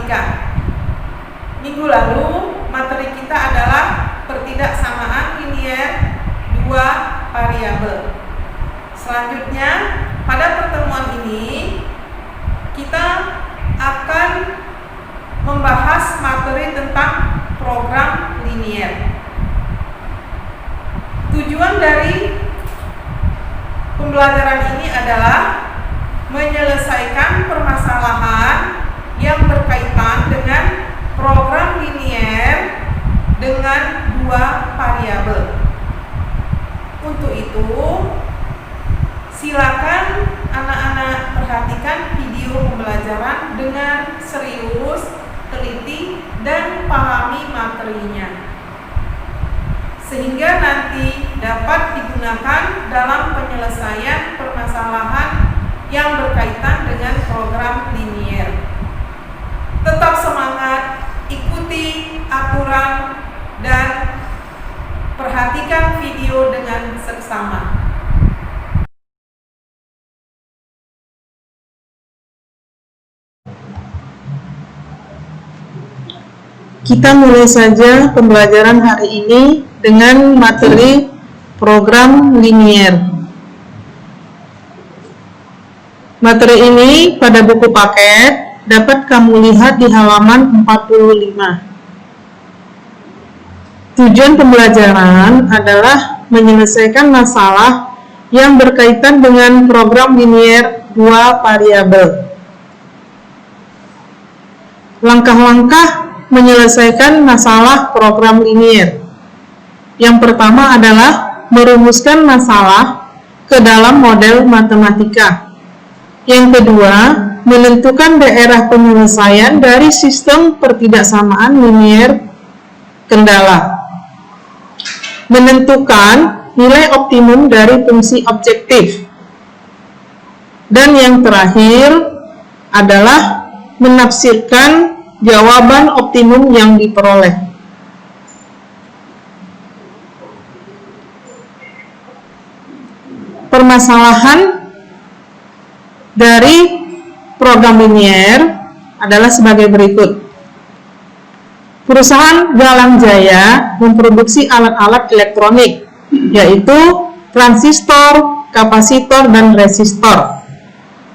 matematika. Minggu lalu materi kita adalah pertidaksamaan linier dua variabel. Selanjutnya, pada pertemuan ini kita akan membahas materi tentang program linier. Tujuan dari pembelajaran ini adalah menyelesaikan permasalahan yang berkaitan dengan program linier dengan dua variabel. Untuk itu, silakan anak-anak perhatikan video pembelajaran dengan serius, teliti, dan pahami materinya, sehingga nanti dapat digunakan dalam penyelesaian permasalahan yang berkaitan dengan program linier. Tetap semangat, ikuti aturan, dan perhatikan video dengan seksama. Kita mulai saja pembelajaran hari ini dengan materi program linier. Materi ini pada buku paket dapat kamu lihat di halaman 45. Tujuan pembelajaran adalah menyelesaikan masalah yang berkaitan dengan program linier dua variabel. Langkah-langkah menyelesaikan masalah program linier. Yang pertama adalah merumuskan masalah ke dalam model matematika. Yang kedua, menentukan daerah penyelesaian dari sistem pertidaksamaan linier kendala. Menentukan nilai optimum dari fungsi objektif. Dan yang terakhir adalah menafsirkan jawaban optimum yang diperoleh. Permasalahan dari program linier adalah sebagai berikut. Perusahaan Galang Jaya memproduksi alat-alat elektronik, yaitu transistor, kapasitor, dan resistor.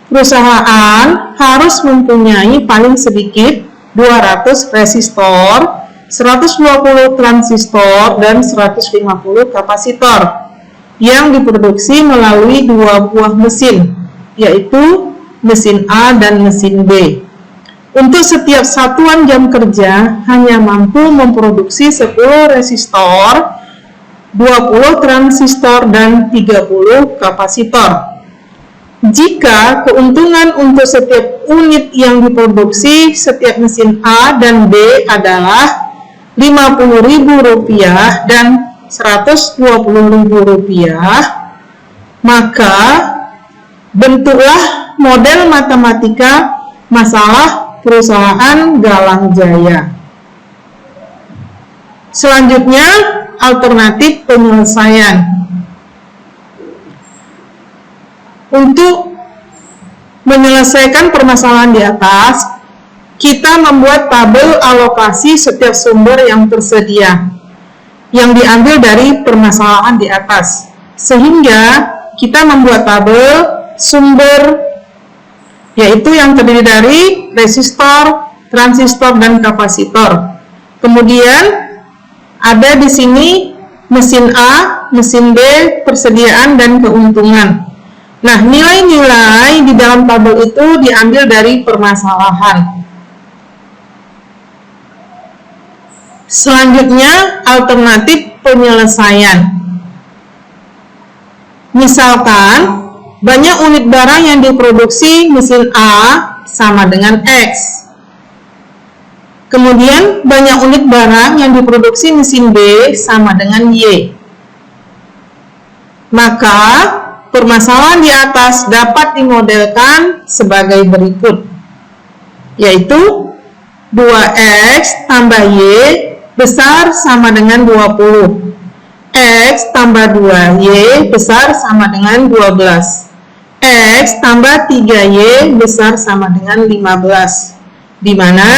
Perusahaan harus mempunyai paling sedikit 200 resistor, 120 transistor, dan 150 kapasitor yang diproduksi melalui dua buah mesin, yaitu mesin A dan mesin B. Untuk setiap satuan jam kerja hanya mampu memproduksi 10 resistor, 20 transistor, dan 30 kapasitor. Jika keuntungan untuk setiap unit yang diproduksi setiap mesin A dan B adalah Rp50.000 dan Rp120.000, maka bentuklah model matematika masalah perusahaan Galang Jaya. Selanjutnya, alternatif penyelesaian. Untuk menyelesaikan permasalahan di atas, kita membuat tabel alokasi setiap sumber yang tersedia, yang diambil dari permasalahan di atas. Sehingga kita membuat tabel sumber, yaitu yang terdiri dari resistor, transistor, dan kapasitor. Kemudian ada di sini mesin A, mesin B, persediaan, dan keuntungan. Nah, nilai-nilai di dalam tabel itu diambil dari permasalahan. Selanjutnya, alternatif penyelesaian. Misalkan, banyak unit barang yang diproduksi mesin A sama dengan X. Kemudian, banyak unit barang yang diproduksi mesin B sama dengan Y. Maka, permasalahan di atas dapat dimodelkan sebagai berikut, yaitu 2X tambah Y besar sama dengan 20. X tambah 2Y besar sama dengan 12. X tambah 3Y besar sama dengan 15. di mana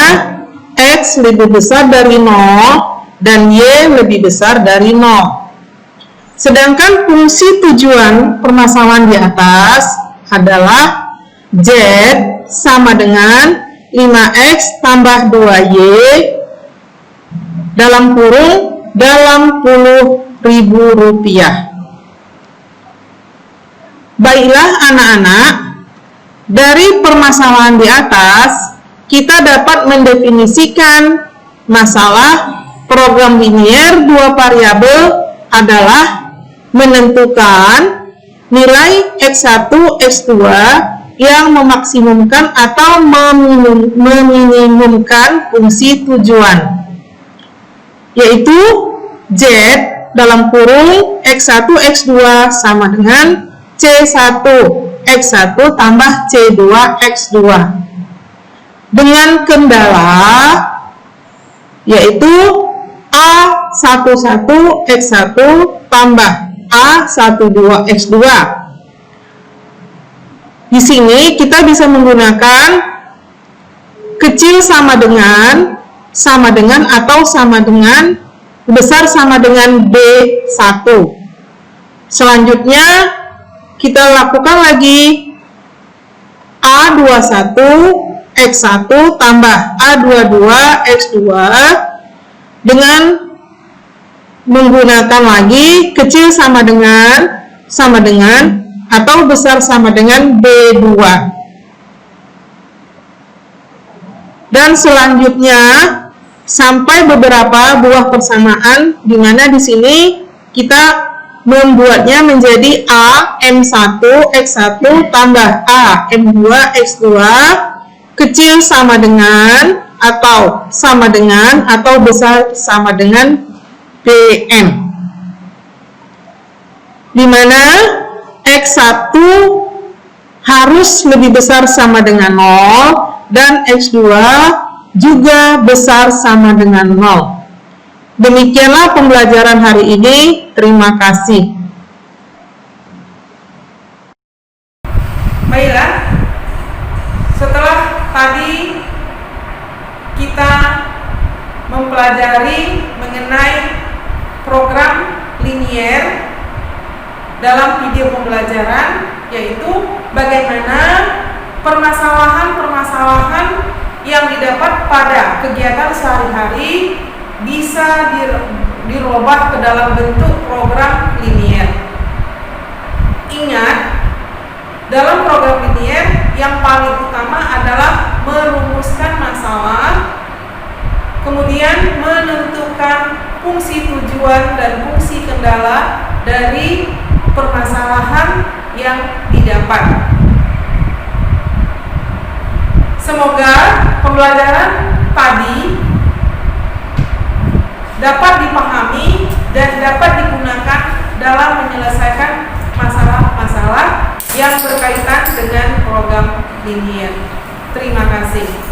X lebih besar dari 0 dan Y lebih besar dari 0. Sedangkan fungsi tujuan permasalahan di atas adalah Z sama dengan 5X tambah 2Y dalam kurung dalam Rp10.000. Baiklah anak-anak, dari permasalahan di atas, kita dapat mendefinisikan masalah program linier dua variabel adalah menentukan nilai X1, X2 yang memaksimumkan atau meminimumkan fungsi tujuan, yaitu Z dalam kurung X1, X2 sama dengan C1, X1 tambah C2, X2 dengan kendala yaitu A11 X1 tambah A12 X2. Di sini kita bisa menggunakan kecil sama dengan atau sama dengan, besar sama dengan B1. Selanjutnya kita lakukan lagi A21 X1 tambah A22 X2 dengan menggunakan lagi kecil sama dengan atau besar sama dengan B2. Dan selanjutnya sampai beberapa buah persamaan, di mana di sini kita membuatnya menjadi A M1 X1 tambah A M2 X2 kecil sama dengan atau besar sama dengan BM, di mana X1 harus lebih besar sama dengan 0 dan X2 juga besar sama dengan 0. Demikianlah pembelajaran hari ini. Terima kasih. Baiklah, setelah tadi kita mempelajari mengenai program linier dalam video pembelajaran, yaitu bagaimana permasalahan-permasalahan yang didapat pada kegiatan sehari-hari bisa dirubah ke dalam bentuk program linier. Ingat, dalam program linier yang paling utama adalah merumuskan masalah, kemudian menentukan fungsi tujuan dan fungsi kendala dari permasalahan yang didapat. Semoga pembelajaran tadi dapat dipahami dan dapat digunakan dalam menyelesaikan masalah-masalah yang berkaitan dengan program linier. Terima kasih.